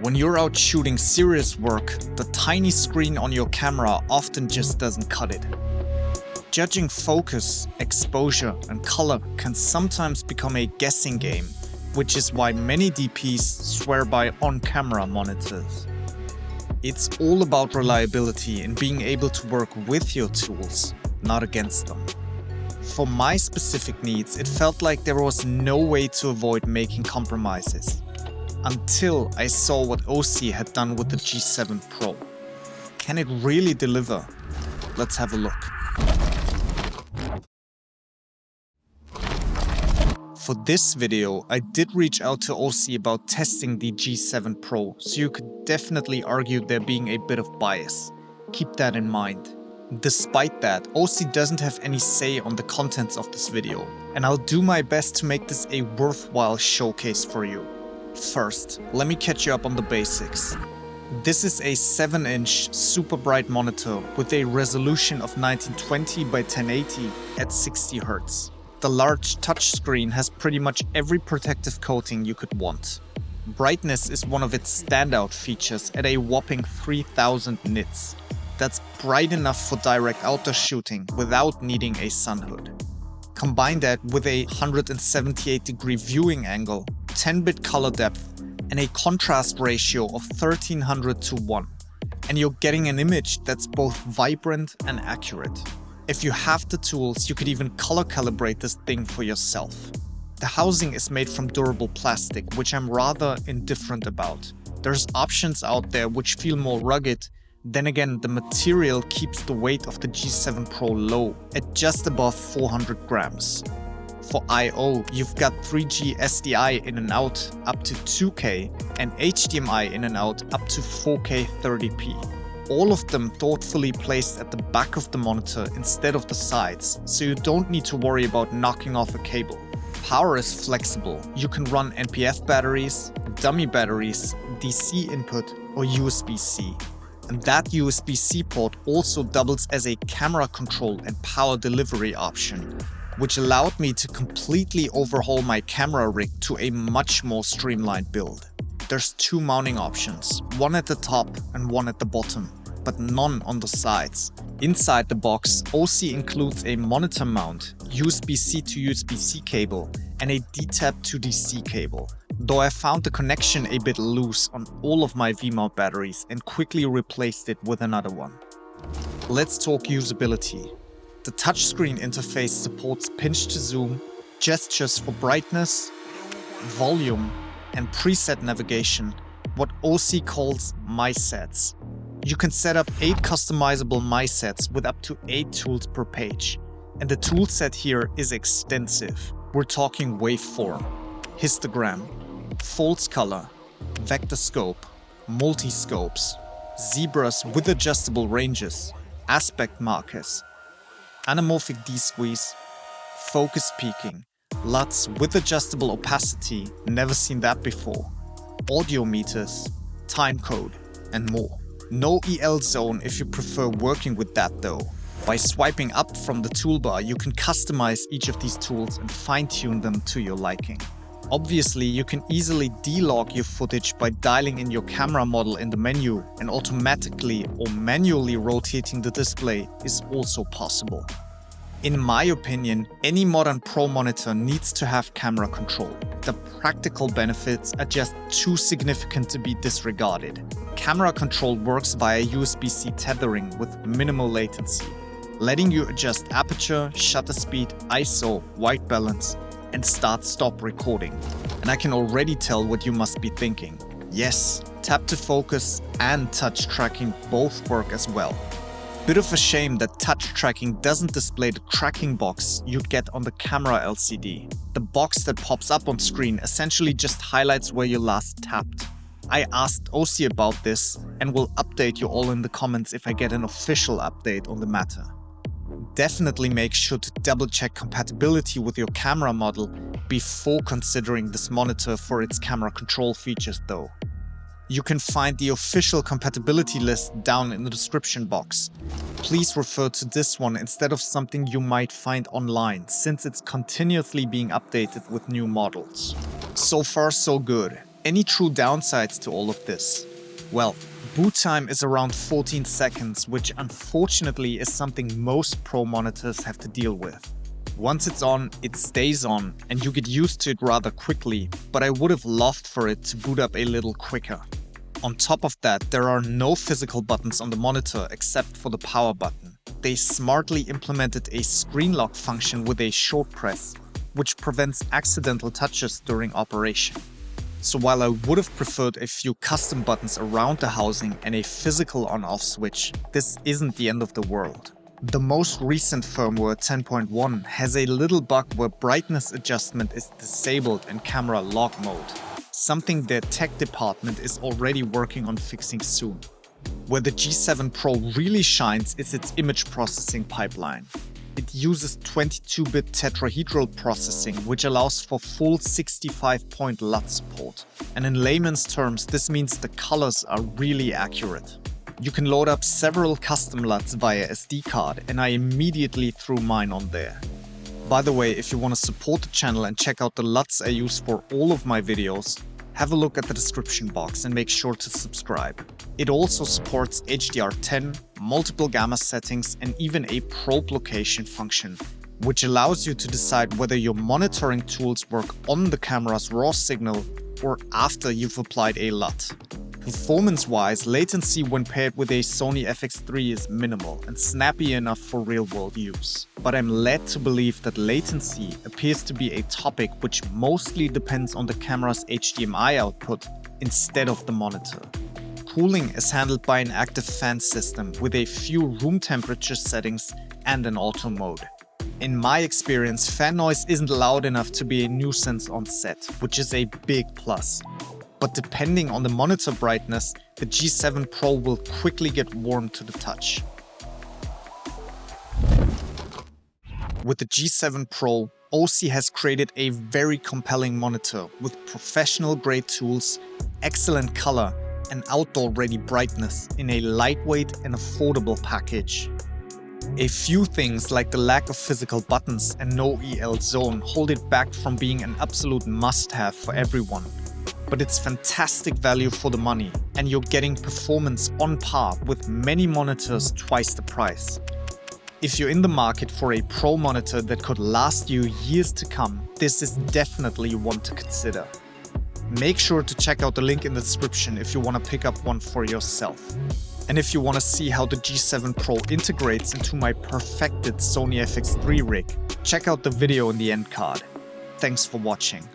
When you're out shooting serious work, the tiny screen on your camera often just doesn't cut it. Judging focus, exposure, and color can sometimes become a guessing game, which is why many DPs swear by on-camera monitors. It's all about reliability and being able to work with your tools, not against them. For my specific needs, it felt like there was no way to avoid making compromises. Until I saw what OSEE had done with the G7 Pro. Can it really deliver? Let's have a look. For this video, I did reach out to OSEE about testing the G7 Pro, so you could definitely argue there being a bit of bias. Keep that in mind. Despite that, OSEE doesn't have any say on the contents of this video, and I'll do my best to make this a worthwhile showcase for you. First, let me catch you up on the basics. This is a 7-inch super bright monitor with a resolution of 1920 by 1080 at 60 Hz. The large touchscreen has pretty much every protective coating you could want. Brightness is one of its standout features at a whopping 3000 nits. That's bright enough for direct outdoor shooting without needing a sun hood. Combine that with a 178-degree viewing angle, 10-bit color depth, and a contrast ratio of 1300 to 1. And you're getting an image that's both vibrant and accurate. If you have the tools, you could even color calibrate this thing for yourself. The housing is made from durable plastic, which I'm rather indifferent about. There's options out there which feel more rugged. Then again, the material keeps the weight of the G7 Pro low, at just above 400 grams. For I/O, you've got 3G SDI in and out up to 2K and HDMI in and out up to 4K 30p. All of them thoughtfully placed at the back of the monitor instead of the sides, so you don't need to worry about knocking off a cable. Power is flexible. You can run NPF batteries, dummy batteries, DC input, or USB-C. And that USB-C port also doubles as a camera control and power delivery option, which allowed me to completely overhaul my camera rig to a much more streamlined build. There's two mounting options, one at the top and one at the bottom, but none on the sides. Inside the box, OSEE includes a monitor mount, USB-C to USB-C cable, and a D-tap to DC cable. Though I found the connection a bit loose on all of my V-mount batteries and quickly replaced it with another one. Let's talk usability. The touchscreen interface supports pinch to zoom, gestures for brightness, volume, and preset navigation, what OSEE calls My Sets. You can set up 8 customizable My Sets with up to 8 tools per page. And the tool set here is extensive. We're talking waveform, histogram, false color, vector scope, multi-scopes, zebras with adjustable ranges, aspect markers, anamorphic D-squeeze, focus peaking, LUTs with adjustable opacity, never seen that before, audio meters, time code, and more. No EL zone if you prefer working with that though. By swiping up from the toolbar, you can customize each of these tools and fine-tune them to your liking. Obviously, you can easily delog your footage by dialing in your camera model in the menu, and automatically or manually rotating the display is also possible. In my opinion, any modern Pro monitor needs to have camera control. The practical benefits are just too significant to be disregarded. Camera control works via USB-C tethering with minimal latency, letting you adjust aperture, shutter speed, ISO, white balance, and start-stop recording. And I can already tell what you must be thinking. Yes, tap to focus and touch tracking both work as well. Bit of a shame that touch tracking doesn't display the tracking box you'd get on the camera LCD. The box that pops up on screen essentially just highlights where you last tapped. I asked OSEE about this and will update you all in the comments if I get an official update on the matter. Definitely make sure to double check compatibility with your camera model before considering this monitor for its camera control features though. You can find the official compatibility list down in the description box. Please refer to this one instead of something you might find online, since it's continuously being updated with new models. So far so good. Any true downsides to all of this? Well, boot time is around 14 seconds, which unfortunately is something most Pro monitors have to deal with. Once it's on, it stays on, and you get used to it rather quickly, but I would have loved for it to boot up a little quicker. On top of that, there are no physical buttons on the monitor except for the power button. They smartly implemented a screen lock function with a short press, which prevents accidental touches during operation. So while I would have preferred a few custom buttons around the housing and a physical on-off switch, this isn't the end of the world. The most recent firmware 10.1 has a little bug where brightness adjustment is disabled in camera lock mode, something their tech department is already working on fixing soon. Where the G7 Pro really shines is its image processing pipeline. It uses 22-bit tetrahedral processing, which allows for full 65-point LUT support. And in layman's terms, this means the colors are really accurate. You can load up several custom LUTs via SD card, and I immediately threw mine on there. By the way, if you want to support the channel and check out the LUTs I use for all of my videos, have a look at the description box and make sure to subscribe. It also supports HDR10, multiple gamma settings, and even a probe location function, which allows you to decide whether your monitoring tools work on the camera's raw signal or after you've applied a LUT. Performance-wise, latency when paired with a Sony FX3 is minimal and snappy enough for real-world use. But I'm led to believe that latency appears to be a topic which mostly depends on the camera's HDMI output instead of the monitor. Cooling is handled by an active fan system with a few room temperature settings and an auto mode. In my experience, fan noise isn't loud enough to be a nuisance on set, which is a big plus. But depending on the monitor brightness, the G7 Pro will quickly get warm to the touch. With the G7 Pro, OSEE has created a very compelling monitor with professional-grade tools, excellent color, and outdoor-ready brightness in a lightweight and affordable package. A few things like the lack of physical buttons and no EL zone hold it back from being an absolute must-have for everyone. But it's fantastic value for the money, and you're getting performance on par with many monitors twice the price. If you're in the market for a Pro monitor that could last you years to come, this is definitely one to consider. Make sure to check out the link in the description if you want to pick up one for yourself. And if you want to see how the G7 Pro integrates into my perfected Sony FX3 rig, check out the video in the end card. Thanks for watching.